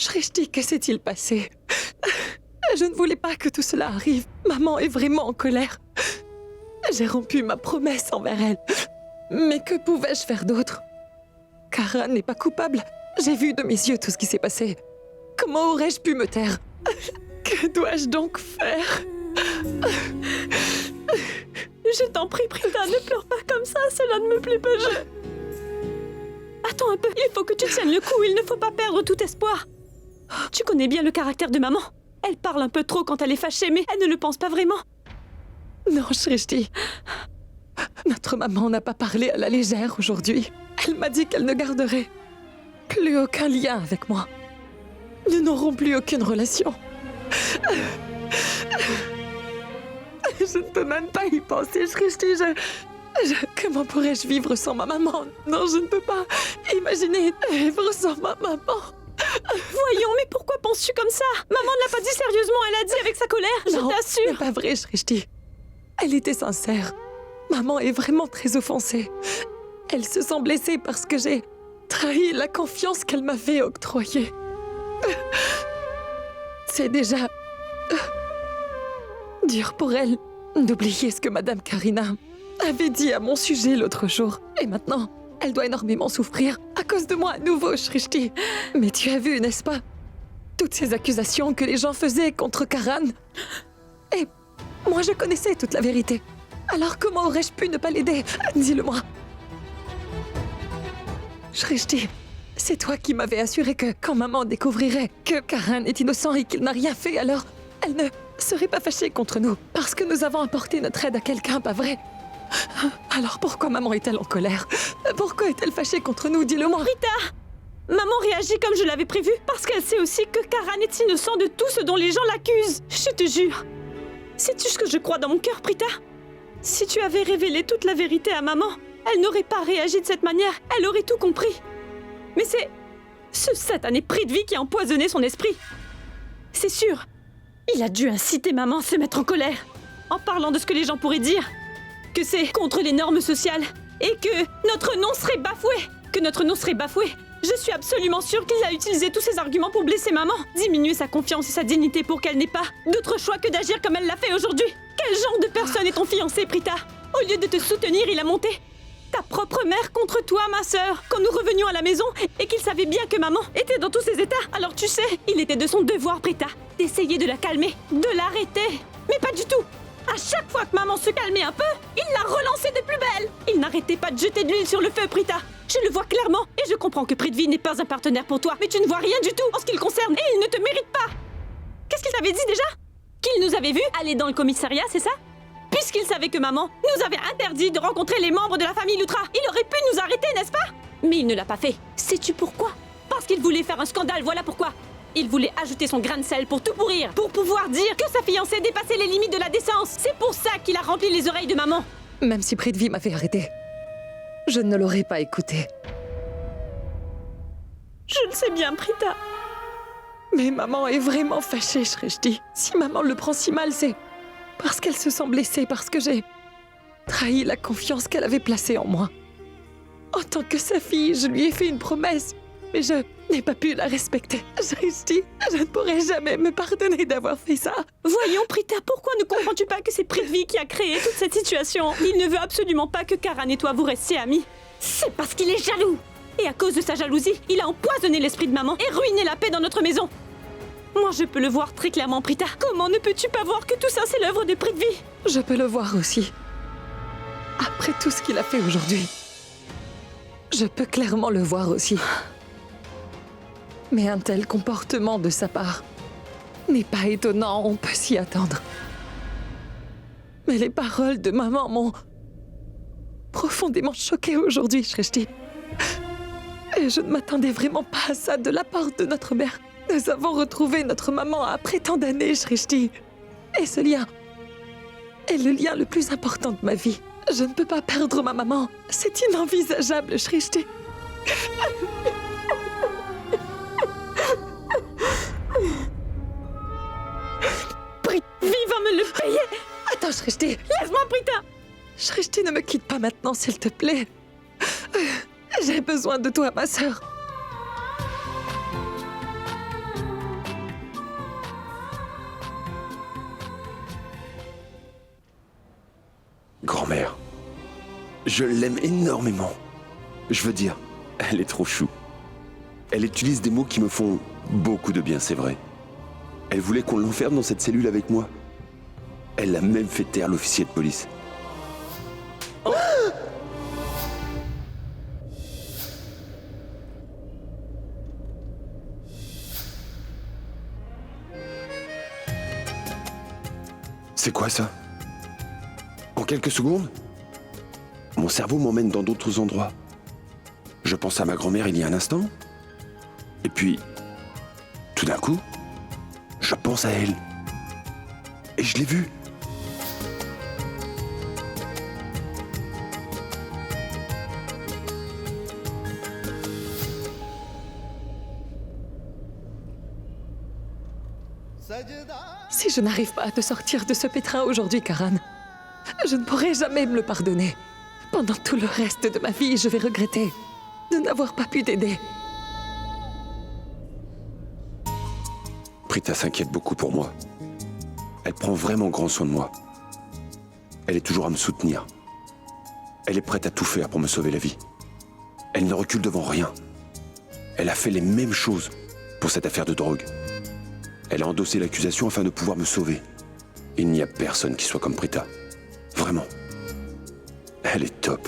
Shrishti, que s'est-il passé? Je ne voulais pas que tout cela arrive. Maman est vraiment en colère. J'ai rompu ma promesse envers elle. Mais que pouvais-je faire d'autre? Karan n'est pas coupable. J'ai vu de mes yeux tout ce qui s'est passé. Comment aurais-je pu me taire? Que dois-je donc faire? Je t'en prie, Prita, ne pleure pas comme ça, cela ne me plaît pas. Attends un peu, il faut que tu tiennes le coup, il ne faut pas perdre tout espoir. Tu connais bien le caractère de maman. Elle parle un peu trop quand elle est fâchée, mais elle ne le pense pas vraiment. Non, Shrishti. Notre maman n'a pas parlé à la légère aujourd'hui. Elle m'a dit qu'elle ne garderait plus aucun lien avec moi. Nous n'aurons plus aucune relation. Je ne peux même pas y penser, Shrishti. Comment pourrais-je vivre sans ma maman? Non, je ne peux pas imaginer vivre sans ma maman. Voyons, mais pourquoi penses-tu comme ça? Maman ne l'a pas dit sérieusement, elle a dit avec sa colère, je Non, t'assure. c'est pas vrai, Shrishti. Elle était sincère. Maman est vraiment très offensée. Elle se sent blessée parce que j'ai trahi la confiance qu'elle m'avait octroyée. C'est déjà dur pour elle d'oublier ce que Madame Karina avait dit à mon sujet l'autre jour. Et maintenant, elle doit énormément souffrir à cause de moi à nouveau, Shrishti. Mais tu as vu, n'est-ce pas? Toutes ces accusations que les gens faisaient contre Karan. Et moi, je connaissais toute la vérité. Alors comment aurais-je pu ne pas l'aider? Dis-le-moi. Shrishti, c'est toi qui m'avais assuré que quand maman découvrirait que Karan est innocent et qu'il n'a rien fait, alors elle ne serait pas fâchée contre nous. Parce que nous avons apporté notre aide à quelqu'un, pas vrai? Alors pourquoi maman est-elle en colère? Pourquoi est-elle fâchée contre nous? Dis-le-moi. Rita! Maman réagit comme je l'avais prévu, parce qu'elle sait aussi que Karan est innocent de tout ce dont les gens l'accusent. Je te jure. Sais-tu ce que je crois dans mon cœur, Prita? Si tu avais révélé toute la vérité à maman, elle n'aurait pas réagi de cette manière, elle aurait tout compris. Mais c'est ce satané Prithvi qui a empoisonné son esprit. C'est sûr. Il a dû inciter maman à se mettre en colère, en parlant de ce que les gens pourraient dire. Que c'est contre les normes sociales, et que notre nom serait bafoué. Que notre nom serait bafoué. Je suis absolument sûre qu'il a utilisé tous ces arguments pour blesser maman, diminuer sa confiance et sa dignité pour qu'elle n'ait pas d'autre choix que d'agir comme elle l'a fait aujourd'hui. Quel genre de personne est ton fiancé, Prita? Au lieu de te soutenir, il a monté ta propre mère contre toi, ma sœur, quand nous revenions à la maison et qu'il savait bien que maman était dans tous ses états. Alors tu sais, il était de son devoir, Prita, d'essayer de la calmer, de l'arrêter. Mais pas du tout. À chaque fois que maman se calmait un peu, il la relançait de plus belle. Il n'arrêtait pas de jeter de l'huile sur le feu, Prita. Je le vois clairement et je comprends que Prithvi n'est pas un partenaire pour toi. Mais tu ne vois rien du tout en ce qui le concerne et il ne te mérite pas. Qu'est-ce qu'il t'avait dit déjà? Qu'il nous avait vus aller dans le commissariat, c'est ça? Puisqu'il savait que maman nous avait interdit de rencontrer les membres de la famille Lutra, il aurait pu nous arrêter, n'est-ce pas? Mais il ne l'a pas fait. Sais-tu pourquoi? Parce qu'il voulait faire un scandale, voilà pourquoi. Il voulait ajouter son grain de sel pour tout pourrir, pour pouvoir dire que sa fiancée dépassait les limites de la décence. C'est pour ça qu'il a rempli les oreilles de maman. Même si Prithvi m'avait arrêté, je ne l'aurais pas écouté. Je le sais bien, Prita. Mais maman est vraiment fâchée, Shrishti. Si maman le prend si mal, c'est parce qu'elle se sent blessée, parce que j'ai trahi la confiance qu'elle avait placée en moi. En tant que sa fille, je lui ai fait une promesse, mais je n'ai pas pu la respecter. Shrishti, je ne pourrai jamais me pardonner d'avoir fait ça. Voyons, Prita, pourquoi ne comprends-tu pas que c'est Prithvi qui a créé toute cette situation? Il ne veut absolument pas que Karan et toi vous restiez amis. C'est parce qu'il est jaloux. Et à cause de sa jalousie, il a empoisonné l'esprit de maman et ruiné la paix dans notre maison. Moi, je peux le voir très clairement, Prita. Comment ne peux-tu pas voir que tout ça, c'est l'œuvre de Prithvi? Je peux le voir aussi. Après tout ce qu'il a fait aujourd'hui, je peux clairement le voir aussi. Mais un tel comportement de sa part n'est pas étonnant, on peut s'y attendre. Mais les paroles de maman m'ont profondément choquée aujourd'hui, Shrishti. Et je ne m'attendais vraiment pas à ça de la part de notre mère. Nous avons retrouvé notre maman après tant d'années, Shrishti. Et ce lien est le lien le plus important de ma vie. Je ne peux pas perdre ma maman. C'est inenvisageable, Shrishti. Prithvi va me le payer. Attends, Shrishti. Laisse-moi, Prita. Shrishti, ne me quitte pas maintenant, s'il te plaît. J'ai besoin de toi, ma sœur. Je l'aime énormément. Je veux dire, elle est trop chou. Elle utilise des mots qui me font beaucoup de bien, c'est vrai. Elle voulait qu'on l'enferme dans cette cellule avec moi. Elle a même fait taire l'officier de police. Oh. C'est quoi ça? En quelques secondes, mon cerveau m'emmène dans d'autres endroits. Je pense à ma grand-mère il y a un instant. Et puis, tout d'un coup, je pense à elle. Et je l'ai vue. Si je n'arrive pas à te sortir de ce pétrin aujourd'hui, Karan, je ne pourrai jamais me le pardonner. Pendant tout le reste de ma vie, je vais regretter de n'avoir pas pu t'aider. Prita s'inquiète beaucoup pour moi. Elle prend vraiment grand soin de moi. Elle est toujours à me soutenir. Elle est prête à tout faire pour me sauver la vie. Elle ne recule devant rien. Elle a fait les mêmes choses pour cette affaire de drogue. Elle a endossé l'accusation afin de pouvoir me sauver. Il n'y a personne qui soit comme Prita. Vraiment. Elle est top.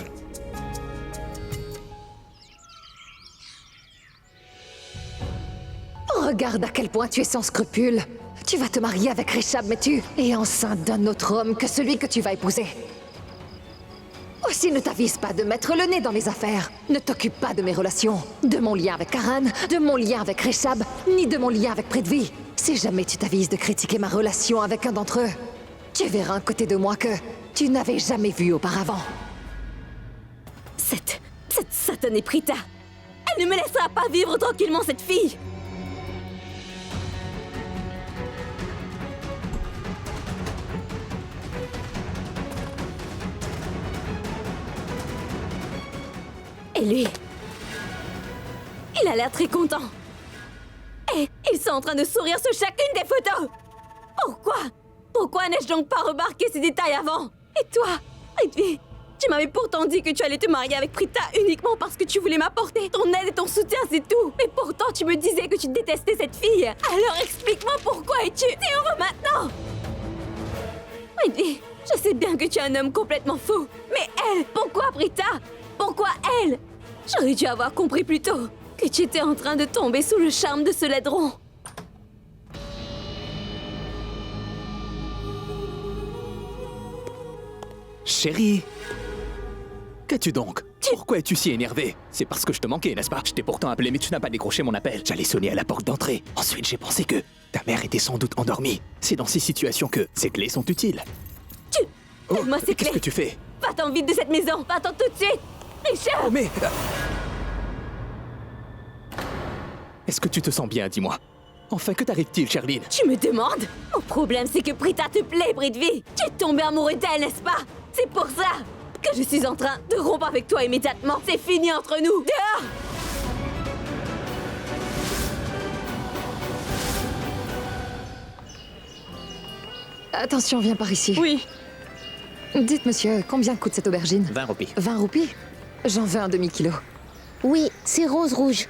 Regarde à quel point tu es sans scrupules. Tu vas te marier avec Reshab, mais tu es enceinte d'un autre homme que celui que tu vas épouser. Aussi, ne t'avise pas de mettre le nez dans mes affaires. Ne t'occupe pas de mes relations, de mon lien avec Karan, de mon lien avec Reshab, ni de mon lien avec Prithvi. Si jamais tu t'avises de critiquer ma relation avec un d'entre eux, tu verras un côté de moi que tu n'avais jamais vu auparavant. Cette satanée Prita, elle ne me laissera pas vivre tranquillement cette fille. Et lui, il a l'air très content. Et ils sont en train de sourire sur chacune des photos. Pourquoi n'ai-je donc pas remarqué ces détails avant? Et toi, Prithvi, tu m'avais pourtant dit que tu allais te marier avec Prita uniquement parce que tu voulais m'apporter ton aide et ton soutien, c'est tout. Mais pourtant, tu me disais que tu détestais cette fille. Alors explique-moi pourquoi es-tu heureux maintenant? Prithvi, je sais bien que tu es un homme complètement fou. Mais elle, pourquoi Prita? Pourquoi elle? J'aurais dû avoir compris plus tôt que tu étais en train de tomber sous le charme de ce laidron. Chérie, qu'as-tu donc? Pourquoi es-tu si énervée? C'est parce que je te manquais, n'est-ce pas? Je t'ai pourtant appelé, mais tu n'as pas décroché mon appel. J'allais sonner à la porte d'entrée. Ensuite, j'ai pensé que ta mère était sans doute endormie. C'est dans ces situations que ces clés sont utiles. Donne-moi ces clés. Qu'est-ce que tu fais? Va-t'en vite de cette maison. Va-t'en tout de suite. Richard! Oh mais... Est-ce que tu te sens bien, dis-moi? Enfin, que t'arrive-t-il, Sherline? Tu me demandes? Mon problème, c'est que Prita te plaît, Prithvi. Tu es tombé amoureux d'elle, n'est-ce pas? C'est pour ça que je suis en train de rompre avec toi immédiatement. C'est fini entre nous. Dehors! Attention, viens par ici. Oui. Dites, monsieur, combien coûte cette aubergine? 20 roupies. 20 roupies? J'en veux un demi-kilo. Oui, c'est rose rouge.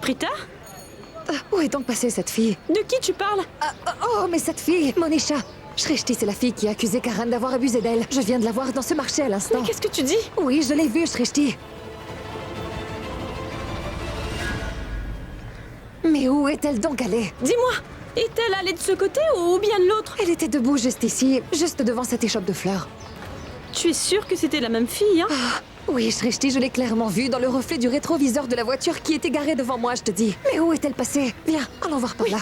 Prita? Où est donc passée cette fille? De qui tu parles? Oh, mais cette fille, Monisha! Shrishti, c'est la fille qui a accusé Karan d'avoir abusé d'elle. Je viens de la voir dans ce marché à l'instant. Mais qu'est-ce que tu dis? Oui, je l'ai vue, Shrishti. Mais où est-elle donc allée? Dis-moi, est-elle allée de ce côté ou bien de l'autre? Elle était debout juste ici, juste devant cette échoppe de fleurs. Tu es sûre que c'était la même fille, hein? Oui, Shrishti, je l'ai clairement vue dans le reflet du rétroviseur de la voiture qui était garée devant moi, je te dis. Mais où est-elle passée? Viens, allons voir par là.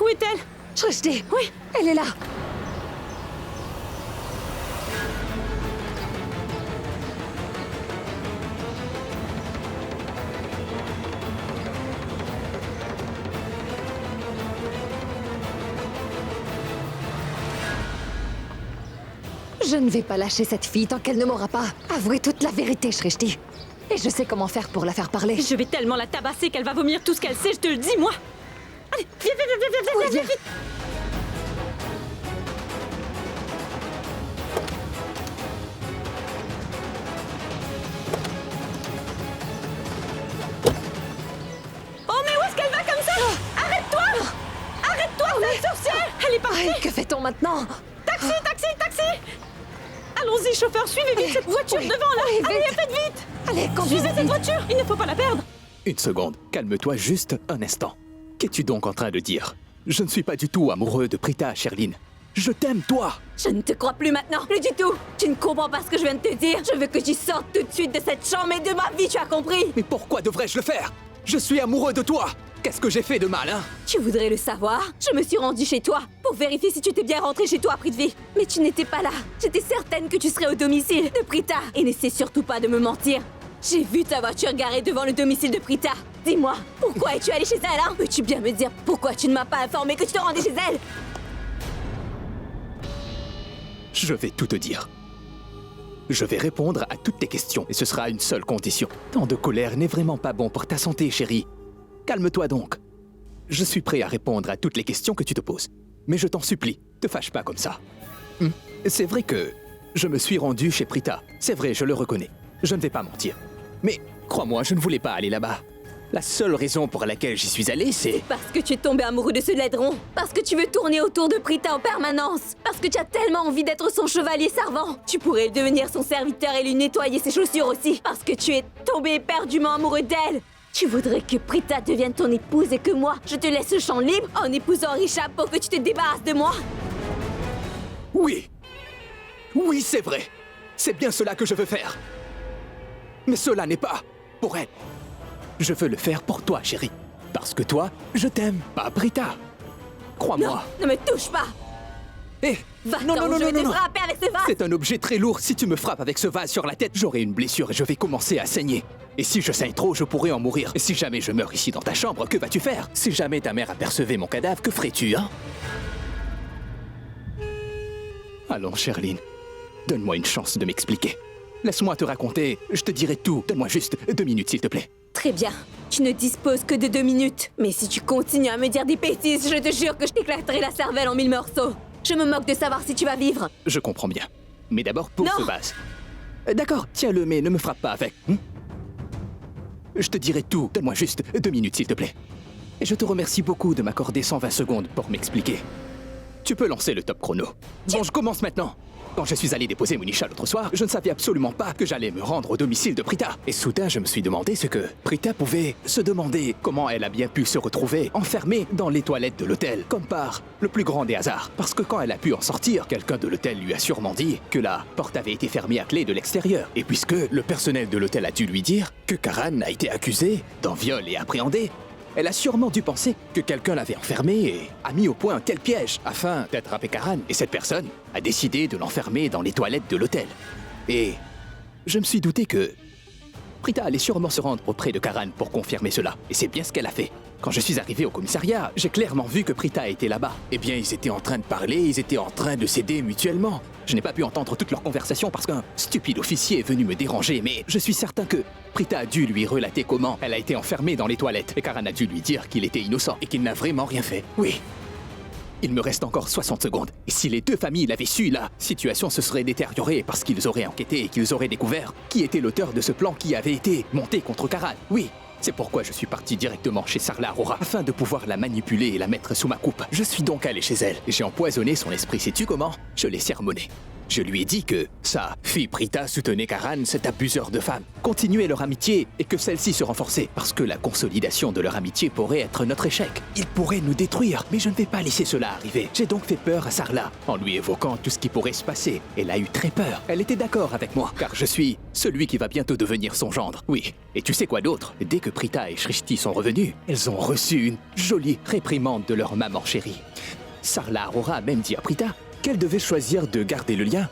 Où est-elle? Shrishti, Oui. elle est là. Je ne vais pas lâcher cette fille tant qu'elle ne m'aura pas avoué toute la vérité, Shrishti. Et je sais comment faire pour la faire parler. Je vais tellement la tabasser qu'elle va vomir tout ce qu'elle sait, je te le dis, moi! Allez, viens, viens, viens, viens, viens, Oui, viens, viens. vite! Oh, mais où est-ce qu'elle va comme ça? Arrête-toi! Arrête-toi, sale sorcière! Elle est partie! Aïe, que fait-on maintenant? Taxi, taxi, taxi! Allons-y, chauffeur, suivez vite cette voiture oui, devant là! oui, Allez, vite. faites vite! Allez, conduisez Suivez cette vite. voiture! Il ne faut pas la perdre! Une seconde, calme-toi juste un instant. Qu'es-tu donc en train de dire? Je ne suis pas du tout amoureux de Prita, Sherline. Je t'aime, toi! Je ne te crois plus maintenant, plus du tout! Tu ne comprends pas ce que je viens de te dire! Je veux que tu sortes tout de suite de cette chambre et de ma vie, tu as compris? Mais pourquoi devrais-je le faire? Je suis amoureux de toi! Qu'est-ce que j'ai fait de mal, hein? Tu voudrais le savoir? Je me suis rendue chez toi pour vérifier si tu étais bien rentré chez toi, Prithvi. Mais tu n'étais pas là. J'étais certaine que tu serais au domicile de Prita. Et n'essaie surtout pas de me mentir. J'ai vu ta voiture garée devant le domicile de Prita. Dis-moi, pourquoi es-tu allé chez elle, hein? Peux-tu bien me dire pourquoi tu ne m'as pas informé que tu te rendais chez elle? Je vais tout te dire. Je vais répondre à toutes tes questions, et ce sera à une seule condition. Tant de colère n'est vraiment pas bon pour ta santé, chérie. Calme-toi donc. Je suis prêt à répondre à toutes les questions que tu te poses. Mais je t'en supplie, te fâche pas comme ça. C'est vrai que je me suis rendu chez Prita. C'est vrai, je le reconnais. Je ne vais pas mentir. Mais crois-moi, je ne voulais pas aller là-bas. La seule raison pour laquelle j'y suis allé, c'est... Parce que tu es tombé amoureux de ce laideron. Parce que tu veux tourner autour de Prita en permanence. Parce que tu as tellement envie d'être son chevalier servant. Tu pourrais devenir son serviteur et lui nettoyer ses chaussures aussi. Parce que tu es tombé éperdument amoureux d'elle. Tu voudrais que Prita devienne ton épouse et que moi, je te laisse le champ libre en épousant Rishabh pour que tu te débarrasses de moi? Oui. Oui, c'est vrai. C'est bien cela que je veux faire. Mais cela n'est pas pour elle. Je veux le faire pour toi, chérie. Parce que toi, je t'aime, pas Prita. Non, Crois-moi. ne me touche pas! Eh, Va, non, non, je non, vais non, te non. frapper avec ce vase! C'est un objet très lourd. Si tu me frappes avec ce vase sur la tête, j'aurai une blessure et je vais commencer à saigner. Et si je saigne trop, je pourrais en mourir. Et si jamais je meurs ici dans ta chambre, que vas-tu faire? Si jamais ta mère apercevait mon cadavre, que ferais-tu, hein? Allons, Sherline. Donne-moi une chance de m'expliquer. Laisse-moi te raconter. Je te dirai tout. Donne-moi juste 2 minutes, s'il te plaît. Très bien. Tu ne disposes que de 2 minutes. Mais si tu continues à me dire des bêtises, je te jure que je t'éclaterai la cervelle en 1000 morceaux. Je me moque de savoir si tu vas vivre. Je comprends bien. Mais d'abord pour Non. ce vase. D'accord, tiens-le, mais ne me frappe pas avec. Je te dirai tout. Donne-moi juste 2 minutes, s'il te plaît. Et je te remercie beaucoup de m'accorder 120 secondes pour m'expliquer. Tu peux lancer le top chrono. Bon, je commence maintenant. Quand je suis allé déposer Monisha l'autre soir, je ne savais absolument pas que j'allais me rendre au domicile de Prita. Et soudain, je me suis demandé ce que Prita pouvait se demander comment elle a bien pu se retrouver enfermée dans les toilettes de l'hôtel, comme par le plus grand des hasards. Parce que quand elle a pu en sortir, quelqu'un de l'hôtel lui a sûrement dit que la porte avait été fermée à clé de l'extérieur. Et puisque le personnel de l'hôtel a dû lui dire que Karan a été accusé d'un viol et appréhendé, elle a sûrement dû penser que quelqu'un l'avait enfermée et a mis au point un tel piège afin d'attraper Karan. Et cette personne a décidé de l'enfermer dans les toilettes de l'hôtel. Et je me suis douté que Prita allait sûrement se rendre auprès de Karan pour confirmer cela. Et c'est bien ce qu'elle a fait. Quand je suis arrivé au commissariat, j'ai clairement vu que Prita était là-bas. Eh bien, ils étaient en train de parler, ils étaient en train de s'aider mutuellement. Je n'ai pas pu entendre toute leur conversation parce qu'un stupide officier est venu me déranger, mais je suis certain que Prita a dû lui relater comment elle a été enfermée dans les toilettes et Karan a dû lui dire qu'il était innocent et qu'il n'a vraiment rien fait. Oui. Il me reste encore 60 secondes. Et si les deux familles l'avaient su, la situation se serait détériorée parce qu'ils auraient enquêté et qu'ils auraient découvert qui était l'auteur de ce plan qui avait été monté contre Karan. Oui. C'est pourquoi je suis parti directement chez Sarla Aurora, afin de pouvoir la manipuler et la mettre sous ma coupe. Je suis donc allé chez elle, et j'ai empoisonné son esprit, sais-tu comment? Je l'ai sermonné. Je lui ai dit que sa fille Prita soutenait Karan, cet abuseur de femmes, continuait leur amitié et que celle-ci se renforçait parce que la consolidation de leur amitié pourrait être notre échec. Ils pourraient nous détruire, mais je ne vais pas laisser cela arriver. J'ai donc fait peur à Sarla en lui évoquant tout ce qui pourrait se passer. Elle a eu très peur. Elle était d'accord avec moi, car je suis celui qui va bientôt devenir son gendre. Oui, et tu sais quoi d'autre? Dès que Prita et Shrishti sont revenus, elles ont reçu une jolie réprimande de leur maman chérie. Sarla Arora a même dit à Prita qu'elle devait choisir de garder le lien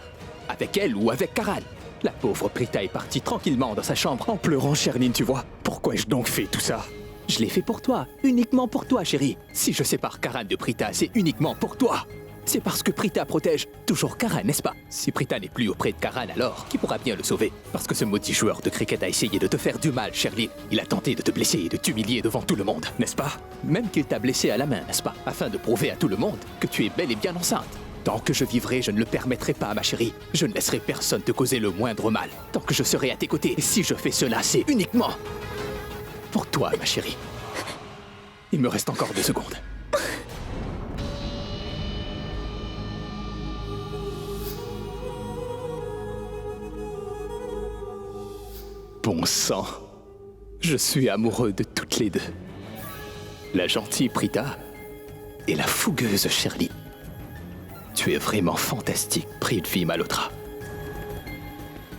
avec elle ou avec Karan. La pauvre Prita est partie tranquillement dans sa chambre en pleurant, Sherlyn, tu vois. Pourquoi ai-je donc fait tout ça? Je l'ai fait pour toi, uniquement pour toi, chérie. Si je sépare Karan de Prita, c'est uniquement pour toi. C'est parce que Prita protège toujours Karan, n'est-ce pas? Si Prita n'est plus auprès de Karan, alors qui pourra bien le sauver? Parce que ce maudit joueur de cricket a essayé de te faire du mal, Sherlyn. Il a tenté de te blesser et de t'humilier devant tout le monde, n'est-ce pas? Même qu'il t'a blessé à la main, n'est-ce pas? Afin de prouver à tout le monde que tu es bel et bien enceinte. Tant que je vivrai, je ne le permettrai pas, ma chérie. Je ne laisserai personne te causer le moindre mal. Tant que je serai à tes côtés. Et si je fais cela, c'est uniquement pour toi, ma chérie. Il me reste encore 2 secondes. Bon sang. Je suis amoureux de toutes les deux. La gentille Prita et la fougueuse Sherlyn. Tu es vraiment fantastique, Prithvi Malhotra.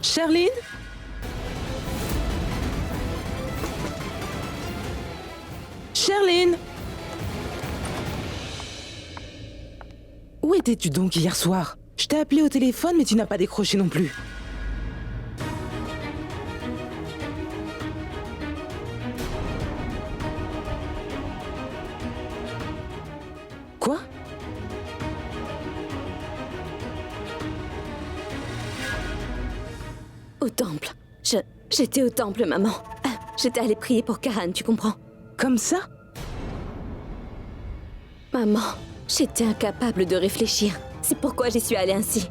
Sherlyn? Sherlyn? Où étais-tu donc hier soir? Je t'ai appelé au téléphone, mais tu n'as pas décroché non plus. Quoi? Au temple. J'étais au temple, maman. J'étais allée prier pour Karan, tu comprends? Comme ça? Maman, j'étais incapable de réfléchir. C'est pourquoi j'y suis allée ainsi.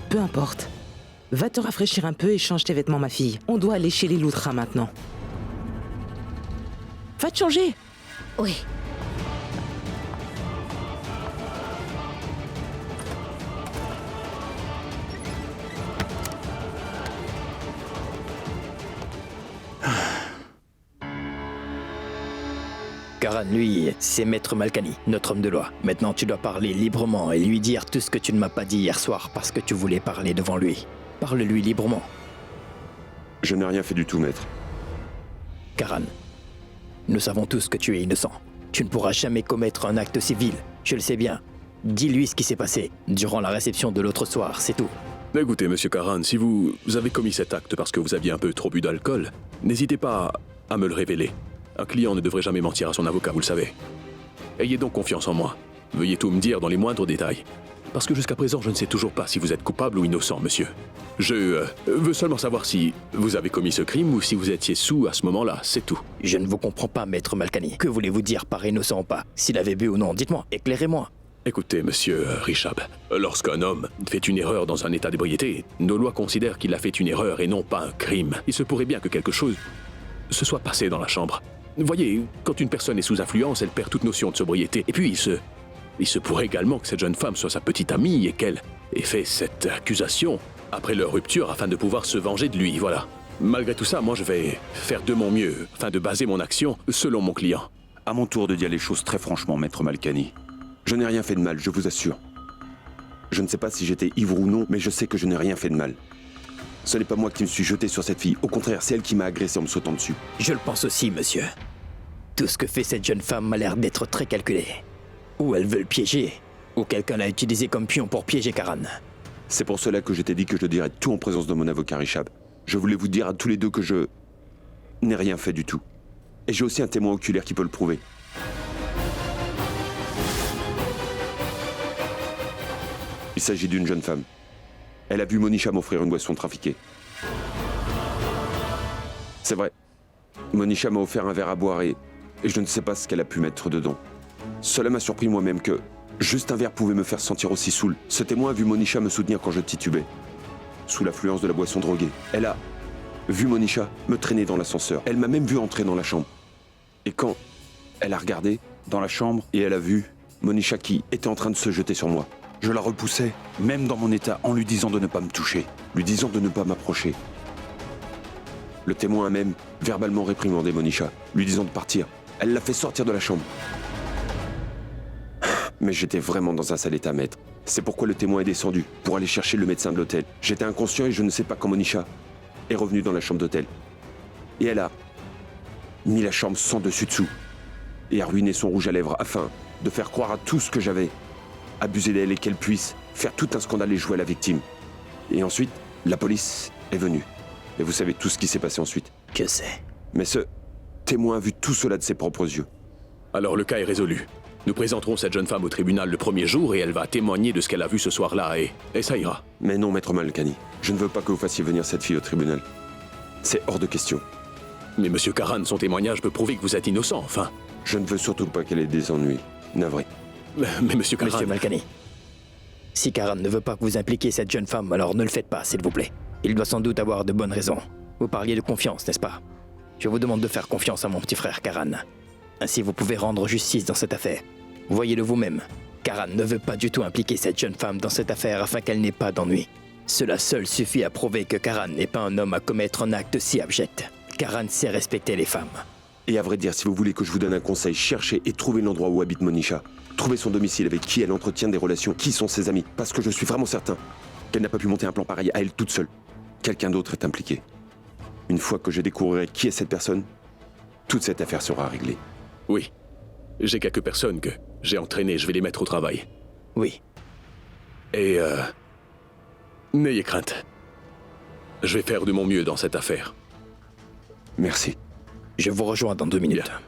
Peu importe. Va te rafraîchir un peu et change tes vêtements, ma fille. On doit aller chez les Loutras maintenant. Va te changer! Oui. Karan, lui, c'est Maître Malkani, notre homme de loi. Maintenant, tu dois parler librement et lui dire tout ce que tu ne m'as pas dit hier soir parce que tu voulais parler devant lui. Parle-lui librement. Je n'ai rien fait du tout, maître. Karan, nous savons tous que tu es innocent. Tu ne pourras jamais commettre un acte civil, je le sais bien. Dis-lui ce qui s'est passé durant la réception de l'autre soir, c'est tout. Écoutez, monsieur Karan, si vous avez commis cet acte parce que vous aviez un peu trop bu d'alcool, n'hésitez pas à me le révéler. Un client ne devrait jamais mentir à son avocat, vous le savez. Ayez donc confiance en moi. Veuillez tout me dire dans les moindres détails. Parce que jusqu'à présent, je ne sais toujours pas si vous êtes coupable ou innocent, monsieur. Je veux seulement savoir si vous avez commis ce crime ou si vous étiez sous à ce moment-là, c'est tout. Je ne vous comprends pas, Maître Malkani. Que voulez-vous dire par innocent ou pas? S'il avait bu ou non, dites-moi, éclairez-moi. Écoutez, monsieur Rishab, lorsqu'un homme fait une erreur dans un état d'ébriété, nos lois considèrent qu'il a fait une erreur et non pas un crime. Il se pourrait bien que quelque chose se soit passé dans la chambre. Voyez, quand une personne est sous influence, elle perd toute notion de sobriété. Et puis, il se pourrait également que cette jeune femme soit sa petite amie et qu'elle ait fait cette accusation après leur rupture afin de pouvoir se venger de lui, voilà. Malgré tout ça, moi je vais faire de mon mieux afin de baser mon action selon mon client. À mon tour de dire les choses très franchement, maître Malkani. Je n'ai rien fait de mal, je vous assure. Je ne sais pas si j'étais ivre ou non, mais je sais que je n'ai rien fait de mal. Ce n'est pas moi qui me suis jeté sur cette fille. Au contraire, c'est elle qui m'a agressé en me sautant dessus. Je le pense aussi, monsieur. Tout ce que fait cette jeune femme m'a l'air d'être très calculé. Ou elle veut le piéger, ou quelqu'un l'a utilisé comme pion pour piéger Karan. C'est pour cela que je t'ai dit que je dirais tout en présence de mon avocat Rishab. Je voulais vous dire à tous les deux que je n'ai rien fait du tout. Et j'ai aussi un témoin oculaire qui peut le prouver. Il s'agit d'une jeune femme. Elle a vu Monisha m'offrir une boisson trafiquée. C'est vrai. Monisha m'a offert un verre à boire et je ne sais pas ce qu'elle a pu mettre dedans. Cela m'a surpris moi-même que juste un verre pouvait me faire sentir aussi saoul. Ce témoin a vu Monisha me soutenir quand je titubais, sous l'affluence de la boisson droguée. Elle a vu Monisha me traîner dans l'ascenseur. Elle m'a même vu entrer dans la chambre. Et quand elle a regardé dans la chambre et elle a vu Monisha qui était en train de se jeter sur moi, Je la repoussais, même dans mon état, en lui disant de ne pas me toucher, lui disant de ne pas m'approcher. Le témoin a même verbalement réprimandé Monisha, lui disant de partir. Elle l'a fait sortir de la chambre. Mais j'étais vraiment dans un sale état, maître. C'est pourquoi le témoin est descendu, pour aller chercher le médecin de l'hôtel. J'étais inconscient et je ne sais pas quand Monisha est revenue dans la chambre d'hôtel. Et elle a mis la chambre sans dessus-dessous et a ruiné son rouge à lèvres afin de faire croire à tout ce que j'avais abusé d'elle et qu'elle puisse faire tout un scandale et jouer à la victime. Et ensuite, la police est venue. Et vous savez tout ce qui s'est passé ensuite. Que c'est? Mais ce témoin a vu tout cela de ses propres yeux. Alors le cas est résolu. Nous présenterons cette jeune femme au tribunal le premier jour et elle va témoigner de ce qu'elle a vu ce soir-là et ça ira. Mais non, maître Malkani. Je ne veux pas que vous fassiez venir cette fille au tribunal. C'est hors de question. Mais monsieur Karan, son témoignage peut prouver que vous êtes innocent, enfin. Je ne veux surtout pas qu'elle ait des ennuis. Navré. Mais monsieur Karan... Monsieur Malkani, si Karan ne veut pas que vous impliquiez cette jeune femme, alors ne le faites pas, s'il vous plaît. Il doit sans doute avoir de bonnes raisons. Vous parliez de confiance, n'est-ce pas? Je vous demande de faire confiance à mon petit frère Karan. Ainsi vous pouvez rendre justice dans cette affaire. Voyez-le vous-même. Karan ne veut pas du tout impliquer cette jeune femme dans cette affaire afin qu'elle n'ait pas d'ennui. Cela seul suffit à prouver que Karan n'est pas un homme à commettre un acte si abject. Karan sait respecter les femmes. Et à vrai dire, si vous voulez que je vous donne un conseil, cherchez et trouvez l'endroit où habite Monisha. Trouvez son domicile, avec qui elle entretient des relations, qui sont ses amis. Parce que je suis vraiment certain qu'elle n'a pas pu monter un plan pareil à elle toute seule. Quelqu'un d'autre est impliqué. Une fois que je découvrirai qui est cette personne, toute cette affaire sera réglée. Oui. J'ai quelques personnes que j'ai entraînées, je vais les mettre au travail. Oui. Et n'ayez crainte. Je vais faire de mon mieux dans cette affaire. Merci. Je vous rejoins dans 2 minutes. Bien.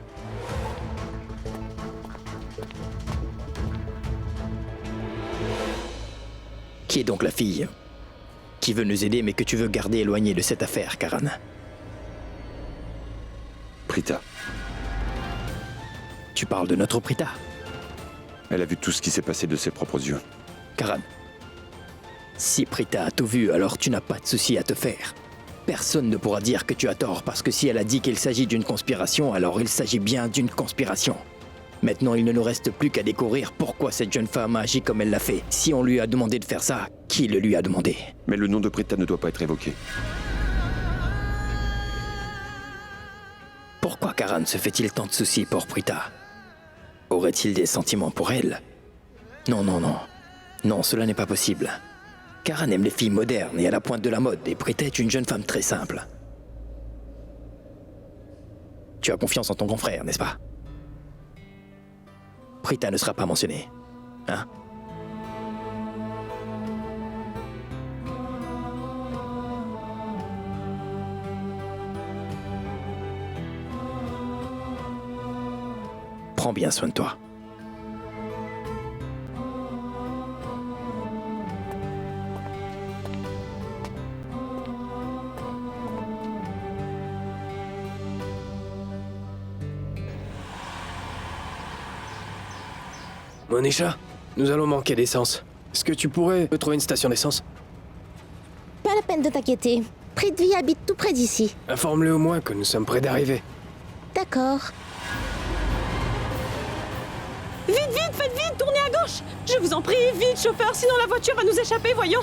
Qui est donc la fille qui veut nous aider mais que tu veux garder éloignée de cette affaire, Karan? Prita. Tu parles de notre Prita? Elle a vu tout ce qui s'est passé de ses propres yeux. Karan, si Prita a tout vu, alors tu n'as pas de souci à te faire. Personne ne pourra dire que tu as tort, parce que si elle a dit qu'il s'agit d'une conspiration, alors il s'agit bien d'une conspiration. Maintenant, il ne nous reste plus qu'à découvrir pourquoi cette jeune femme a agi comme elle l'a fait. Si on lui a demandé de faire ça, qui le lui a demandé? Mais le nom de Prita ne doit pas être évoqué. Pourquoi Karan se fait-il tant de soucis pour Prita? Aurait-il des sentiments pour elle? Non, non, non. Non, cela n'est pas possible. Karan aime les filles modernes et à la pointe de la mode, et Prita est une jeune femme très simple. Tu as confiance en ton grand frère, n'est-ce pas? Prita ne sera pas mentionnée. Hein? Prends bien soin de toi. Monisha, nous allons manquer d'essence. Est-ce que tu pourrais me trouver une station d'essence? Pas la peine de t'inquiéter. Prithvi habite tout près d'ici. Informe-le au moins que nous sommes près d'arriver. D'accord. Vite, vite, faites vite, tournez à gauche. Je vous en prie, vite, chauffeur, sinon la voiture va nous échapper, voyons.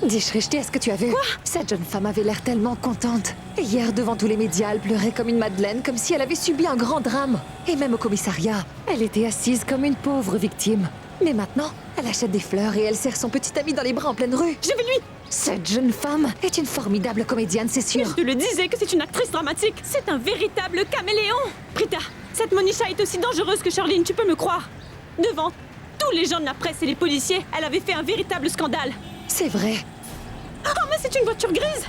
Dis, Shrishti, est-ce que tu as vu? Quoi? Cette jeune femme avait l'air tellement contente. Hier, devant tous les médias, elle pleurait comme une madeleine, comme si elle avait subi un grand drame. Et même au commissariat, elle était assise comme une pauvre victime. Mais maintenant, elle achète des fleurs et elle serre son petit ami dans les bras en pleine rue. Je vais lui... Cette jeune femme est une formidable comédienne, c'est sûr. Je te le disais que c'est une actrice dramatique. C'est un véritable caméléon. Prita, cette Monisha est aussi dangereuse que Charline, tu peux me croire. Devant tous les gens de la presse et les policiers, elle avait fait un véritable scandale. C'est vrai. Oh, mais c'est une voiture grise.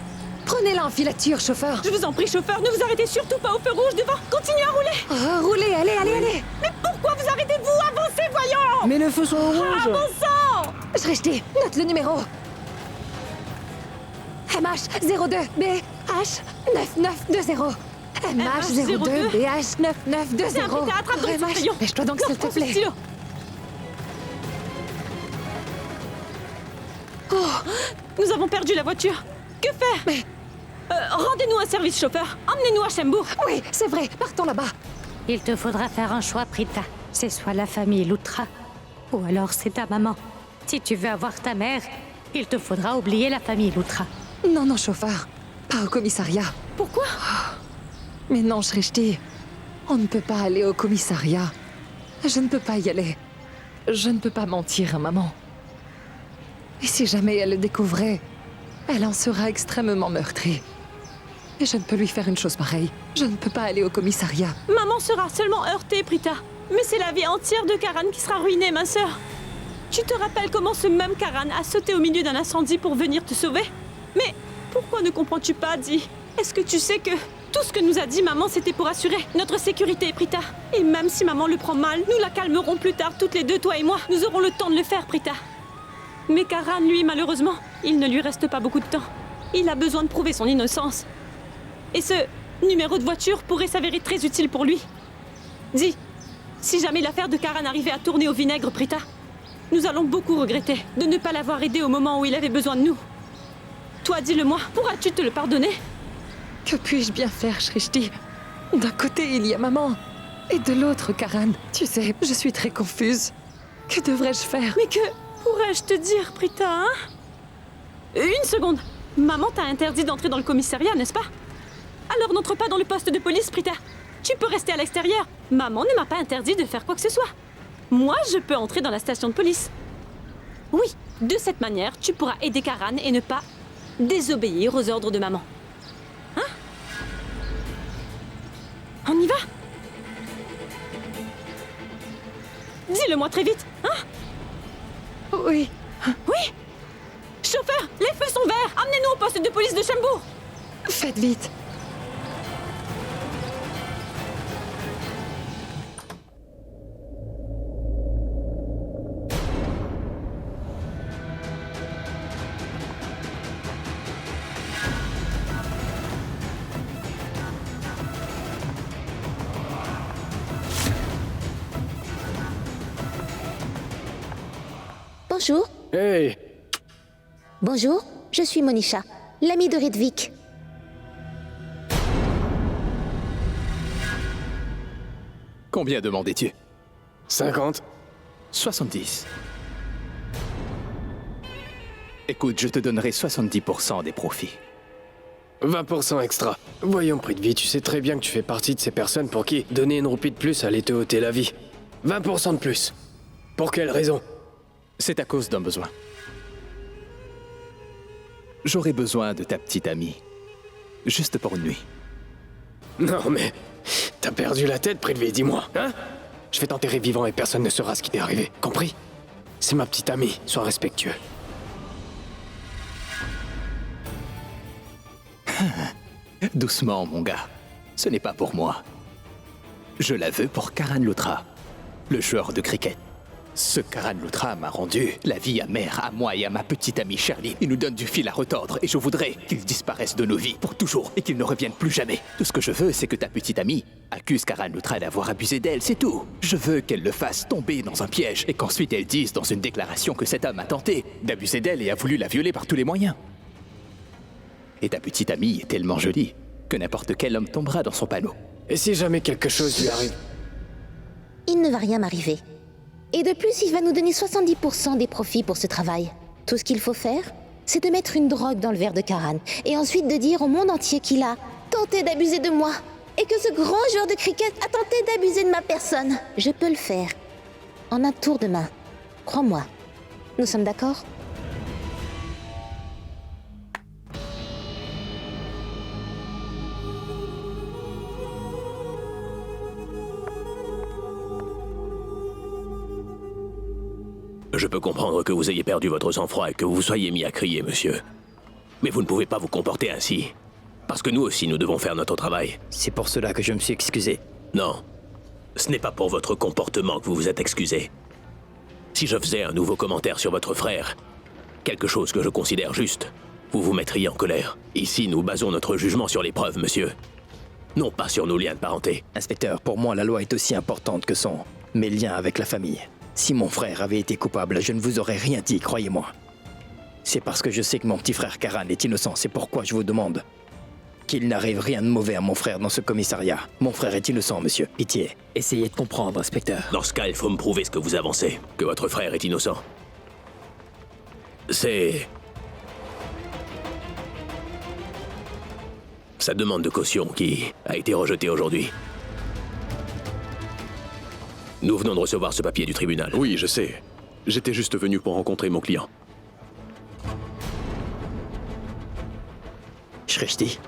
Prenez-la en filature, chauffeur. Je vous en prie, chauffeur, ne vous arrêtez surtout pas au feu rouge devant. Continuez à rouler. Oh, roulez, allez, allez, allez. Mais pourquoi vous arrêtez-vous? Avancez, voyons. Mais le feu soit rouge. Ah, bon sang. Shrishti, note le numéro. MH02 BH 9920. MH02 BH 9920. C'est un Prita, attrape donc ce crayon. Lèche-toi donc, s'il te plaît. Sûr. Oh, nous avons perdu la voiture. Que faire? Mais... rendez-nous un service, chauffeur. Emmenez-nous à Chembur. Oui, c'est vrai. Partons là-bas. Il te faudra faire un choix, Prita. C'est soit la famille Lutra, Ou alors c'est ta maman. Si tu veux avoir ta mère, il te faudra oublier la famille Loutra. Non, non, chauffeur. Pas au commissariat. Pourquoi? Mais non, Shrishti. On ne peut pas aller au commissariat. Je ne peux pas y aller. Je ne peux pas mentir à maman. Et si jamais elle le découvrait, elle en sera extrêmement meurtrie. Et je ne peux lui faire une chose pareille. Je ne peux pas aller au commissariat. Maman sera seulement heurtée, Prita. Mais c'est la vie entière de Karan qui sera ruinée, ma sœur. Tu te rappelles comment ce même Karan a sauté au milieu d'un incendie pour venir te sauver? Mais pourquoi ne comprends-tu pas, Di? Est-ce que tu sais que tout ce que nous a dit maman, c'était pour assurer notre sécurité, Prita? Et même si maman le prend mal, nous la calmerons plus tard, toutes les deux, toi et moi. Nous aurons le temps de le faire, Prita. Mais Karan, lui, malheureusement, il ne lui reste pas beaucoup de temps. Il a besoin de prouver son innocence. Et ce numéro de voiture pourrait s'avérer très utile pour lui. Dis, si jamais l'affaire de Karan arrivait à tourner au vinaigre, Prita, nous allons beaucoup regretter de ne pas l'avoir aidé au moment où il avait besoin de nous. Toi, dis-le-moi, pourras-tu te le pardonner? Que puis-je bien faire, Shrishti? D'un côté, il y a maman. Et de l'autre, Karan. Tu sais, je suis très confuse. Que devrais-je faire? Mais que pourrais-je te dire, Prita, hein? Une seconde. Maman t'a interdit d'entrer dans le commissariat, n'est-ce pas? Alors n'entre pas dans le poste de police, Prita. Tu peux rester à l'extérieur. Maman ne m'a pas interdit de faire quoi que ce soit. Moi, je peux entrer dans la station de police. Oui, de cette manière, tu pourras aider Karan et ne pas désobéir aux ordres de maman. Hein? On y va? Dis-le-moi très vite, hein? Oui. Oui? Chauffeur, les feux sont verts. Amenez-nous au poste de police de Chembourg. Faites vite. Bonjour. Hey! Bonjour, je suis Monisha, l'amie de Redvik. Combien demandais-tu? 50. 70. Écoute, je te donnerai 70% des profits. 20% extra. Voyons, Prithvi, tu sais très bien que tu fais partie de ces personnes pour qui donner une roupie de plus allait te ôter la vie. 20% de plus. Pour quelle raison? C'est à cause d'un besoin. J'aurais besoin de ta petite amie. Juste pour une nuit. Non mais... T'as perdu la tête, Prithvi, dis-moi, hein? Je vais t'enterrer vivant et personne ne saura ce qui t'est arrivé, compris? C'est ma petite amie, sois respectueux. Doucement, mon gars. Ce n'est pas pour moi. Je la veux pour Karan Loutra, le joueur de cricket. Ce Karan Loutra m'a rendu la vie amère à moi et à ma petite amie Shirley. Il nous donne du fil à retordre et je voudrais qu'il disparaisse de nos vies pour toujours et qu'il ne revienne plus jamais. Tout ce que je veux, c'est que ta petite amie accuse Karan Loutra d'avoir abusé d'elle, c'est tout. Je veux qu'elle le fasse tomber dans un piège et qu'ensuite elle dise dans une déclaration que cet homme a tenté d'abuser d'elle et a voulu la violer par tous les moyens. Et ta petite amie est tellement jolie que n'importe quel homme tombera dans son panneau. Et si jamais quelque chose lui arrive? Il ne va rien m'arriver. Et de plus, il va nous donner 70% des profits pour ce travail. Tout ce qu'il faut faire, c'est de mettre une drogue dans le verre de Karan, et ensuite de dire au monde entier qu'il a tenté d'abuser de moi, et que ce grand joueur de cricket a tenté d'abuser de ma personne. Je peux le faire. En un tour de main. Crois-moi. Nous sommes d'accord ? Je peux comprendre que vous ayez perdu votre sang-froid et que vous vous soyez mis à crier, monsieur. Mais vous ne pouvez pas vous comporter ainsi. Parce que nous aussi, nous devons faire notre travail. C'est pour cela que je me suis excusé. Non. Ce n'est pas pour votre comportement que vous vous êtes excusé. Si je faisais un nouveau commentaire sur votre frère, quelque chose que je considère juste, vous vous mettriez en colère. Ici, nous basons notre jugement sur les preuves, monsieur. Non pas sur nos liens de parenté. Inspecteur, pour moi, la loi est aussi importante que mes liens avec la famille. Si mon frère avait été coupable, je ne vous aurais rien dit, croyez-moi. C'est parce que je sais que mon petit frère Karan est innocent, c'est pourquoi je vous demande Qu'il n'arrive rien de mauvais à mon frère dans ce commissariat. Mon frère est innocent, monsieur. Pitié, essayez de comprendre, inspecteur. Dans ce cas, il faut me prouver ce que vous avancez, que votre frère est innocent. C'est... sa demande de caution qui a été rejetée aujourd'hui. Nous venons de recevoir ce papier du tribunal. Oui, je sais. J'étais juste venu pour rencontrer mon client. Shrishti,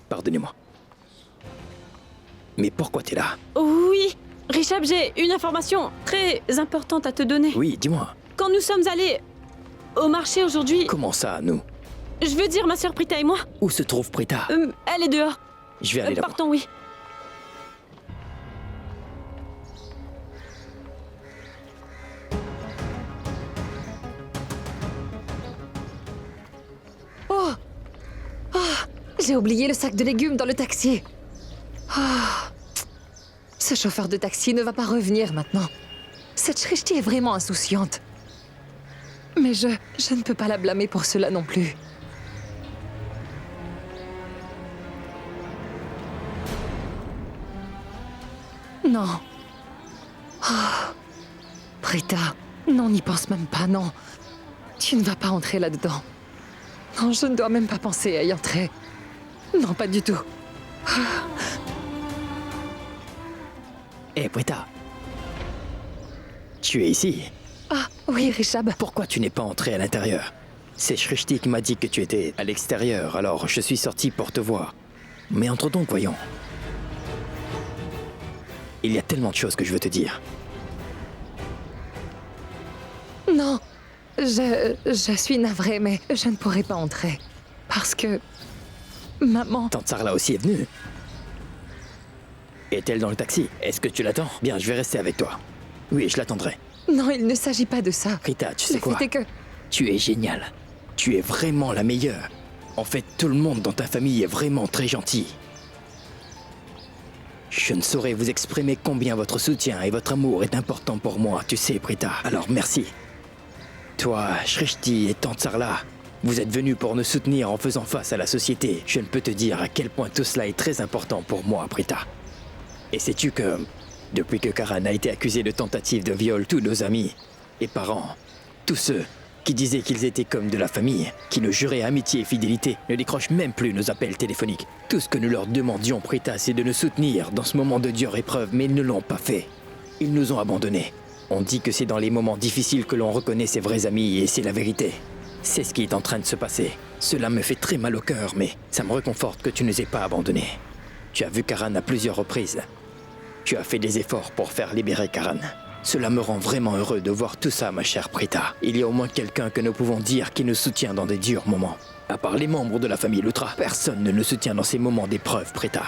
pardonnez-moi. Mais pourquoi t'es là? Oui, Richard, j'ai une information très importante à te donner. Oui, dis-moi. Quand nous sommes allés au marché aujourd'hui... Comment ça, nous? Je veux dire ma sœur Prita et moi. Où se trouve Prita? Elle est dehors. Je vais aller là-bas. Partons, oui. Oh! Ah, j'ai oublié le sac de légumes dans le taxi. Ah. Ce chauffeur de taxi ne va pas revenir maintenant. Cette Shrishti est vraiment insouciante. Mais je ne peux pas la blâmer pour cela non plus. Non. Ah. Prita, non, n'y pense même pas, non. Tu ne vas pas entrer là-dedans. Non, je ne dois même pas penser à y entrer. Non, pas du tout. Hé, Prita. Tu es ici. Ah, oui, Richab. Pourquoi tu n'es pas entré à l'intérieur? C'est Shrishti qui m'a dit que tu étais à l'extérieur, alors je suis sorti pour te voir. Mais entre donc, voyons. Il y a tellement de choses que je veux te dire. Non, je suis navrée, mais je ne pourrai pas entrer. Parce que... Maman... Tante Sarla aussi est venue. Est-elle dans le taxi? Est-ce que tu l'attends? Bien, je vais rester avec toi. Oui, je l'attendrai. Non, il ne s'agit pas de ça. Rita, tu sais Le quoi? fait est que... Tu es géniale. Tu es vraiment la meilleure. En fait, tout le monde dans ta famille est vraiment très gentil. Je ne saurais vous exprimer combien votre soutien et votre amour est important pour moi, tu sais, Prita. Alors merci. Toi, Shrishti et Tante Sarla, vous êtes venus pour nous soutenir en faisant face à la société. Je ne peux te dire à quel point tout cela est très important pour moi, Prita. Et sais-tu que, depuis que Karan a été accusé de tentative de viol, tous nos amis et parents, tous ceux qui disaient qu'ils étaient comme de la famille, qui nous juraient amitié et fidélité, ne décrochent même plus nos appels téléphoniques. Tout ce que nous leur demandions, Prita, c'est de nous soutenir dans ce moment de dure épreuve, mais ils ne l'ont pas fait. Ils nous ont abandonnés. On dit que c'est dans les moments difficiles que l'on reconnaît ses vrais amis, et c'est la vérité. C'est ce qui est en train de se passer. Cela me fait très mal au cœur, mais ça me réconforte que tu ne nous aies pas abandonnés. Tu as vu Karan à plusieurs reprises. Tu as fait des efforts pour faire libérer Karan. Cela me rend vraiment heureux de voir tout ça, ma chère Prita. Il y a au moins quelqu'un que nous pouvons dire qui nous soutient dans des durs moments. À part les membres de la famille Lutra, personne ne nous soutient dans ces moments d'épreuve, Prita.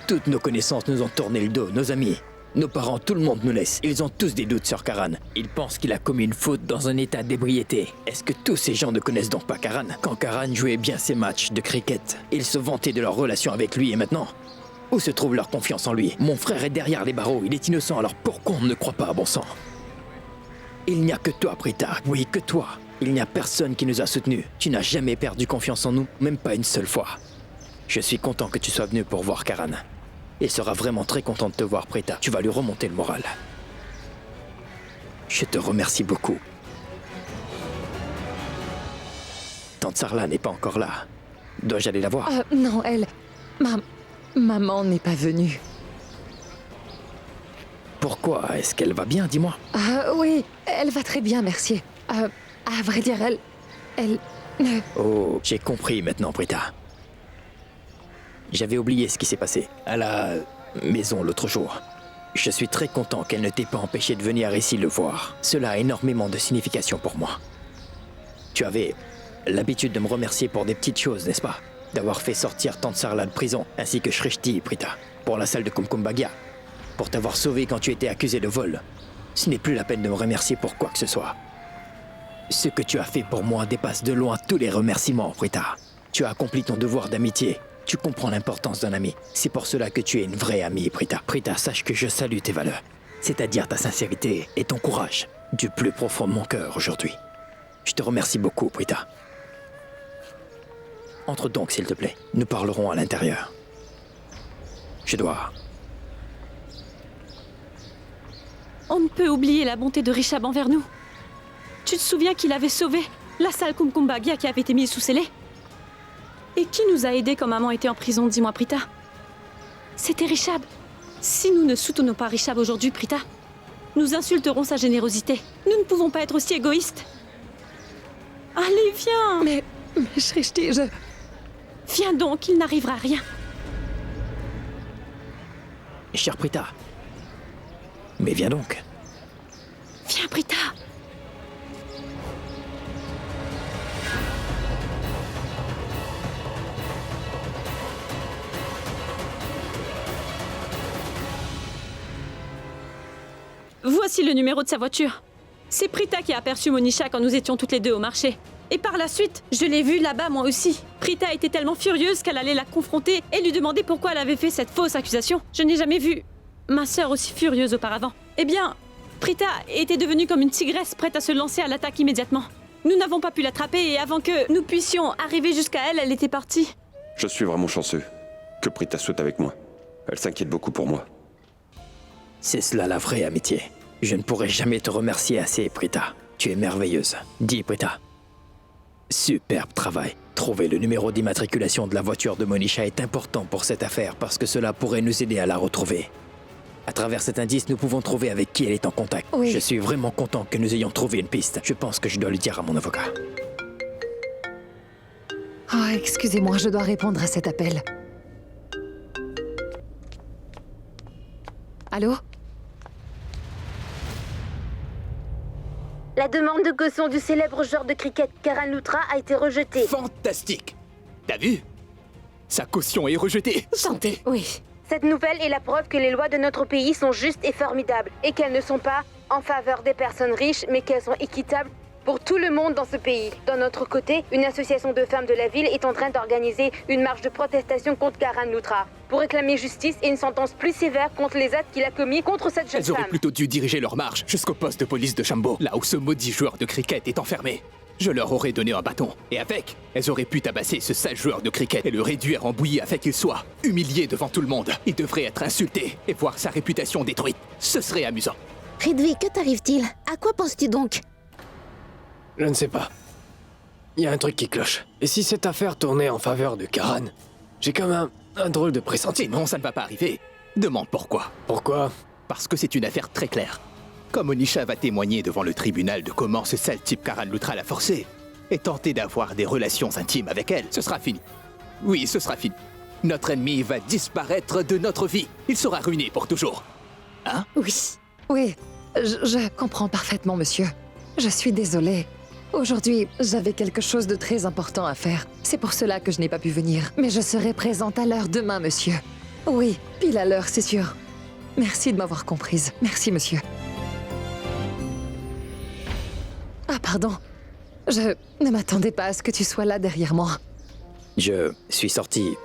Toutes nos connaissances nous ont tourné le dos, nos amis, nos parents, tout le monde nous laisse. Ils ont tous des doutes sur Karan. Ils pensent qu'il a commis une faute dans un état d'ébriété. Est-ce que tous ces gens ne connaissent donc pas Karan? Quand Karan jouait bien ses matchs de cricket, ils se vantaient de leur relation avec lui et maintenant, où se trouve leur confiance en lui? Mon frère est derrière les barreaux, il est innocent, alors pourquoi on ne croit pas à bon sang? Il n'y a que toi, Prita, oui, que toi. Il n'y a personne qui nous a soutenus. Tu n'as jamais perdu confiance en nous, même pas une seule fois. Je suis content que tu sois venu pour voir Karan. Il sera vraiment très content de te voir, Prita. Tu vas lui remonter le moral. Je te remercie beaucoup. Tante Sarla n'est pas encore là. Dois-je aller la voir? Non, elle... Maman n'est pas venue. Pourquoi? Est-ce qu'elle va bien, dis-moi? Oui, elle va très bien, merci. À vrai dire, elle... Oh, j'ai compris maintenant, Prita. J'avais oublié ce qui s'est passé à la maison l'autre jour. Je suis très content qu'elle ne t'ait pas empêché de venir ici le voir. Cela a énormément de signification pour moi. Tu avais l'habitude de me remercier pour des petites choses, n'est-ce pas? D'avoir fait sortir Tante Sarla de prison, ainsi que Shrishti et Prita, pour la salle de Kumkum Bhagia, pour t'avoir sauvé quand tu étais accusé de vol. Ce n'est plus la peine de me remercier pour quoi que ce soit. Ce que tu as fait pour moi dépasse de loin tous les remerciements, Prita. Tu as accompli ton devoir d'amitié. Tu comprends l'importance d'un ami. C'est pour cela que tu es une vraie amie, Prita. Prita, sache que je salue tes valeurs, c'est-à-dire ta sincérité et ton courage, du plus profond de mon cœur aujourd'hui. Je te remercie beaucoup, Prita. Entre donc, s'il te plaît. Nous parlerons à l'intérieur. Je dois... On ne peut oublier la bonté de Rishab envers nous. Tu te souviens qu'il avait sauvé la salle Kumkumbagia qui avait été mise sous scellé? Et qui nous a aidés quand maman était en prison, dis-moi, Prita? C'était Rishab. Si nous ne soutenons pas Rishab aujourd'hui, Prita, nous insulterons sa générosité. Nous ne pouvons pas être aussi égoïstes. Allez, viens! Mais Shrishti, Viens donc, il n'arrivera rien. Chère Prita. Mais viens donc. Viens, Prita. Voici le numéro de sa voiture. C'est Prita qui a aperçu Monisha quand nous étions toutes les deux au marché. Et par la suite, je l'ai vue là-bas moi aussi. Prita était tellement furieuse qu'elle allait la confronter et lui demander pourquoi elle avait fait cette fausse accusation. Je n'ai jamais vu ma sœur aussi furieuse auparavant. Eh bien, Prita était devenue comme une tigresse prête à se lancer à l'attaque immédiatement. Nous n'avons pas pu l'attraper et avant que nous puissions arriver jusqu'à elle, elle était partie. Je suis vraiment chanceux que Prita soit avec moi. Elle s'inquiète beaucoup pour moi. C'est cela la vraie amitié. Je ne pourrai jamais te remercier assez, Prita. Tu es merveilleuse. Dis, Prita. Superbe travail. Trouver le numéro d'immatriculation de la voiture de Monisha est important pour cette affaire parce que cela pourrait nous aider à la retrouver. À travers cet indice, nous pouvons trouver avec qui elle est en contact. Oui. Je suis vraiment content que nous ayons trouvé une piste. Je pense que je dois le dire à mon avocat. Oh, excusez-moi, je dois répondre à cet appel. Allô? La demande de caution du célèbre joueur de cricket Karan Luthra a été rejetée. Fantastique! T'as vu? Sa caution est rejetée. Santé. Oui. Cette nouvelle est la preuve que les lois de notre pays sont justes et formidables, et qu'elles ne sont pas en faveur des personnes riches, mais qu'elles sont équitables pour tout le monde dans ce pays. D'un autre côté, une association de femmes de la ville est en train d'organiser une marche de protestation contre Karan Luthra, pour réclamer justice et une sentence plus sévère contre les actes qu'il a commis contre cette jeune Elles auraient femme. plutôt dû diriger leur marche jusqu'au poste de police de Shambo, là où ce maudit joueur de cricket est enfermé. Je leur aurais donné un bâton, et avec, elles auraient pu tabasser ce sale joueur de cricket et le réduire en bouillie afin qu'il soit humilié devant tout le monde. Il devrait être insulté et voir sa réputation détruite. Ce serait amusant. Ridvi, que t'arrive-t-il? À quoi penses-tu donc? Je ne sais pas. Il y a un truc qui cloche. Et si cette affaire tournait en faveur de Karan? J'ai comme un drôle de Mais pressentiment. non, ça ne va pas arriver. Demande pourquoi. Pourquoi? Parce que c'est une affaire très claire. Comme Onisha va témoigner devant le tribunal de comment ce sale type Karan Luthra l'a forcé et tenter d'avoir des relations intimes avec elle, ce sera fini. Oui, ce sera fini. Notre ennemi va disparaître de notre vie. Il sera ruiné pour toujours. Hein? Oui. Oui, je comprends parfaitement, monsieur. Je suis désolée. Aujourd'hui, j'avais quelque chose de très important à faire. C'est pour cela que je n'ai pas pu venir. Mais je serai présente à l'heure demain, monsieur. Oui, pile à l'heure, c'est sûr. Merci de m'avoir comprise. Merci, monsieur. Ah, pardon. Je ne m'attendais pas à ce que tu sois là derrière moi. Je suis sorti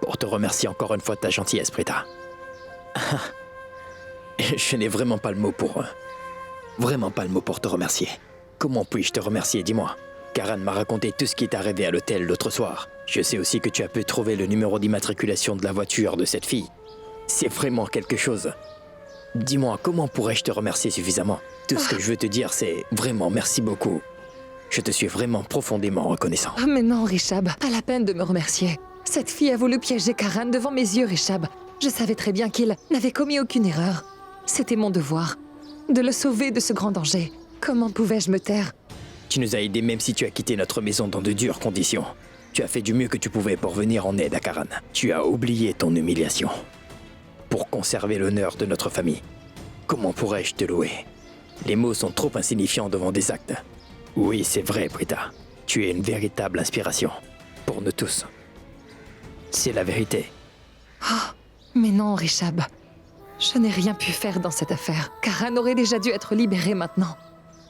pour te remercier encore une fois de ta gentillesse, Prita. Je n'ai vraiment pas le mot pour... Vraiment pas le mot pour te remercier. Comment puis-je te remercier, dis-moi? Karan m'a raconté tout ce qui est arrivé à l'hôtel l'autre soir. Je sais aussi que tu as pu trouver le numéro d'immatriculation de la voiture de cette fille. C'est vraiment quelque chose. Dis-moi, comment pourrais-je te remercier suffisamment? Tout ce que je veux te dire, c'est vraiment merci beaucoup. Je te suis vraiment profondément reconnaissant. Ah, mais non, Rishab, pas la peine de me remercier. Cette fille a voulu piéger Karan devant mes yeux, Rishab. Je savais très bien qu'il n'avait commis aucune erreur. C'était mon devoir, de le sauver de ce grand danger. Comment pouvais-je me taire? Tu nous as aidés même si tu as quitté notre maison dans de dures conditions. Tu as fait du mieux que tu pouvais pour venir en aide à Karan. Tu as oublié ton humiliation. Pour conserver l'honneur de notre famille. Comment pourrais-je te louer? Les mots sont trop insignifiants devant des actes. Oui, c'est vrai, Prita. Tu es une véritable inspiration. Pour nous tous. C'est la vérité. Oh, mais non, Rishab. Je n'ai rien pu faire dans cette affaire. Karan aurait déjà dû être libéré maintenant.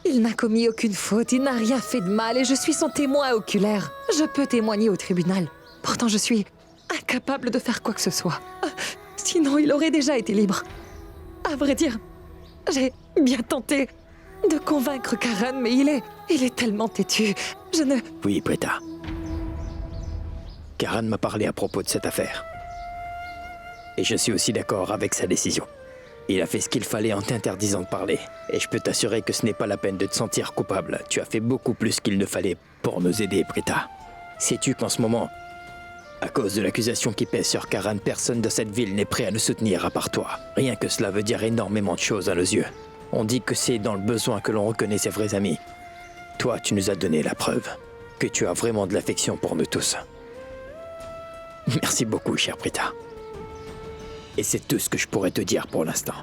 Il n'a commis aucune faute, il n'a rien fait de mal et je suis son témoin oculaire. Je peux témoigner au tribunal. Pourtant, je suis incapable de faire quoi que ce soit. Sinon, il aurait déjà été libre. À vrai dire, j'ai bien tenté de convaincre Karan, mais il est tellement têtu. Je ne... Oui, Prita. Karan m'a parlé à propos de cette affaire. Et je suis aussi d'accord avec sa décision. Il a fait ce qu'il fallait en t'interdisant de parler. Et je peux t'assurer que ce n'est pas la peine de te sentir coupable. Tu as fait beaucoup plus qu'il ne fallait pour nous aider, Prita. Sais-tu qu'en ce moment, à cause de l'accusation qui pèse sur Karan, personne de cette ville n'est prêt à nous soutenir à part toi. Rien que cela veut dire énormément de choses à nos yeux. On dit que c'est dans le besoin que l'on reconnaît ses vrais amis. Toi, tu nous as donné la preuve que tu as vraiment de l'affection pour nous tous. Merci beaucoup, chère Prita. Et c'est tout ce que je pourrais te dire pour l'instant.